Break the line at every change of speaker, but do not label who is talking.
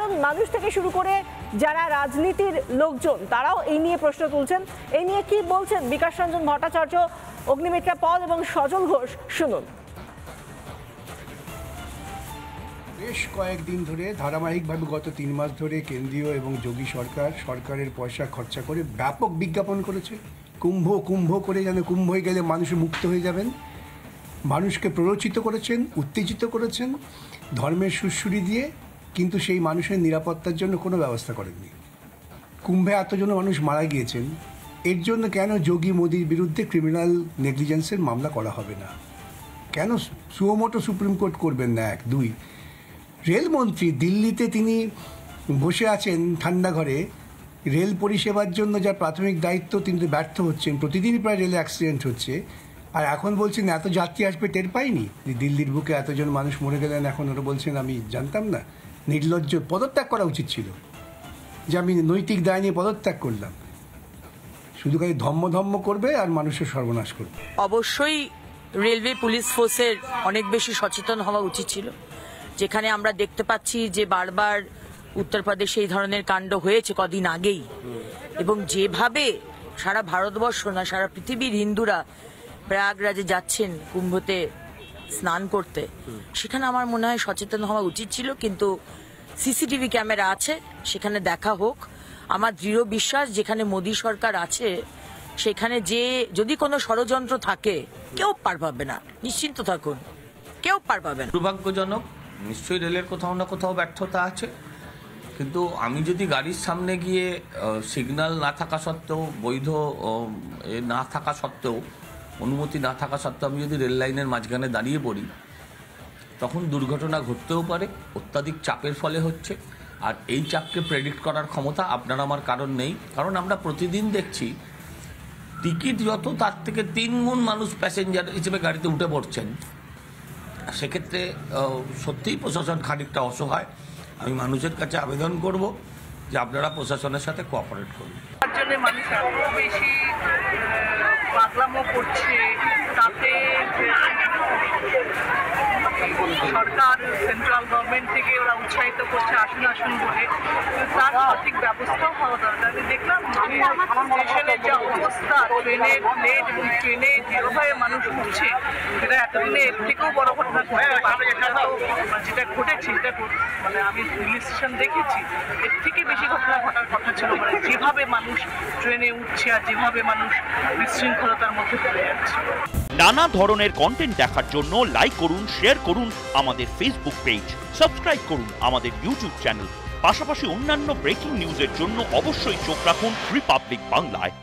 সাধারণ মানুষ থেকে শুরু করে যারা রাজনীতির লোকজন তারাও এই নিয়ে প্রশ্ন তুলছেন। এই নিয়ে কি বলছেন বিকাশ রঞ্জন ভট্টাচার্য, অগ্নিমিত্রা পল এবং সজল ঘোষ, শুনুন।
বেশ কয়েকদিন ধরে ধারাবাহিকভাবে গত 3 মাস ধরে কেন্দ্রীয় এবং যোগী সরকারের পয়সা খরচা করে ব্যাপক বিজ্ঞাপন করেছে। কুম্ভ কুম্ভ করে যেন কুম্ভ হয়ে গেলে মানুষ মুক্ত হয়ে যাবেন, মানুষকে প্ররোচিত করেছেন, উত্তেজিত করেছেন ধর্মের সুরসুরি দিয়ে, কিন্তু সেই মানুষের নিরাপত্তার জন্য কোনো ব্যবস্থা করেননি। কুম্ভে এতজন মানুষ মারা গিয়েছেন, এর জন্য কেন যোগী মোদির বিরুদ্ধে ক্রিমিনাল নেগলিজেন্সের মামলা করা হবে না? কেন সুমোটো সুপ্রিম কোর্ট করবেন না? 1, 2 রেলমন্ত্রী দিল্লিতে তিনি বসে আছেন ঠান্ডা ঘরে, রেল পরিষেবার জন্য যা প্রাথমিক দায়িত্ব তিনি তো ব্যর্থ হচ্ছেন। প্রতিদিনই প্রায় রেলে অ্যাক্সিডেন্ট হচ্ছে, আর এখন বলছেন এত যাত্রী আসবে টের পাইনি। দিল্লির বুকে এতজন মানুষ মরে গেলেন, এখন ওরা বলছেন আমি জানতাম না। নির্লজ্জ, পদত্যাগ করা উচিত ছিল, যে আমি নৈতিক দায় নিয়ে পদত্যাগ করলাম। শুধু খালি ধম্ম করবে আর মানুষের সর্বনাশ করবে।
অবশ্যই রেলওয়ে পুলিশ ফোর্সের অনেক বেশি সচেতন হওয়া উচিত ছিল। যেখানে আমরা দেখতে পাচ্ছি যে বারবার উত্তরপ্রদেশে এই ধরনের কাণ্ড হয়েছে কদিন আগেই, এবং যেভাবে সারা ভারতবর্ষ না সারা পৃথিবীর হিন্দুরা প্রয়াগরাজে যাচ্ছেন কুম্ভতে স্নান করতে, সেখানে আমার মনে হয় সচেতন হওয়া উচিত ছিল। কিন্তু সিসিটিভি ক্যামেরা আছে, সেখানে দেখা হোক। আমার দৃঢ় বিশ্বাস যেখানে মোদী সরকার আছে সেখানে যে যদি কোনো ষড়যন্ত্র থাকে কেউ পার পাবে না, নিশ্চিন্ত থাকুন, কেউ পার পাবে না।
দুর্ভাগ্যজনক, নিশ্চয়ই রেলের কোথাও না কোথাও ব্যর্থতা আছে, কিন্তু আমি যদি গাড়ির সামনে গিয়ে সিগন্যাল না থাকা সত্ত্বেও, বৈধ না থাকা সত্ত্বেও, অনুমতি না থাকা সত্ত্বেও আমি যদি রেল লাইনের মাঝখানে দাঁড়িয়ে পড়ি, তখন দুর্ঘটনা ঘটতেও পারে। অত্যাধিক চাপের ফলে হচ্ছে, আর এই চাপকে প্রেডিক্ট করার ক্ষমতা আপনার আমার কারণ নেই। কারণ আমরা প্রতিদিন দেখছি টিকিট যত তার থেকে 3 গুণ মানুষ প্যাসেঞ্জার হিসেবে গাড়িতে উঠে পড়ছেন। সেক্ষেত্রে সত্যিই প্রশাসন খানিকটা অসহায়। আমি মানুষের কাছে আবেদন করব যে আপনারা প্রশাসনের সাথে কোঅপারেট করুন।
তার জন্য মানুষ এত বেশি পাগলামো করছে, তাতে সরকার সেন্ট্রাল গভর্নমেন্ট থেকে ওরা উৎসাহিত করছে আসুন আসুন বলে, তার সঠিক ব্যবস্থাও হওয়া দরকার। আমি দেখলাম স্টেশনের যা অবস্থা, ট্রেনের লেট এবং ট্রেনে যেভাবে মানুষ উঠছে, সেটা এতদিনে এর থেকেও বড় ঘটনা ঘটতে পারে। যেটা ঘটেছে সেটা মানে আমি রিলিজ স্টেশন দেখেছি, এর থেকে বেশি ঘটনা ঘটার কথা ছিল। মানে যেভাবে মানুষ ট্রেনে উঠছে আর যেভাবে মানুষ বিশৃঙ্খলতার মধ্যে পড়ে যাচ্ছে।
নানা ধরনের কন্টেন্ট দেখার জন্য লাইক করুন, শেয়ার করুন আমাদের ফেসবুক পেজ, সাবস্ক্রাইব করুন আমাদের ইউটিউব চ্যানেল। পাশাপাশি অন্যান্য ব্রেকিং নিউজের জন্য অবশ্যই চোখ রাখুন রিপাবলিক বাংলায়।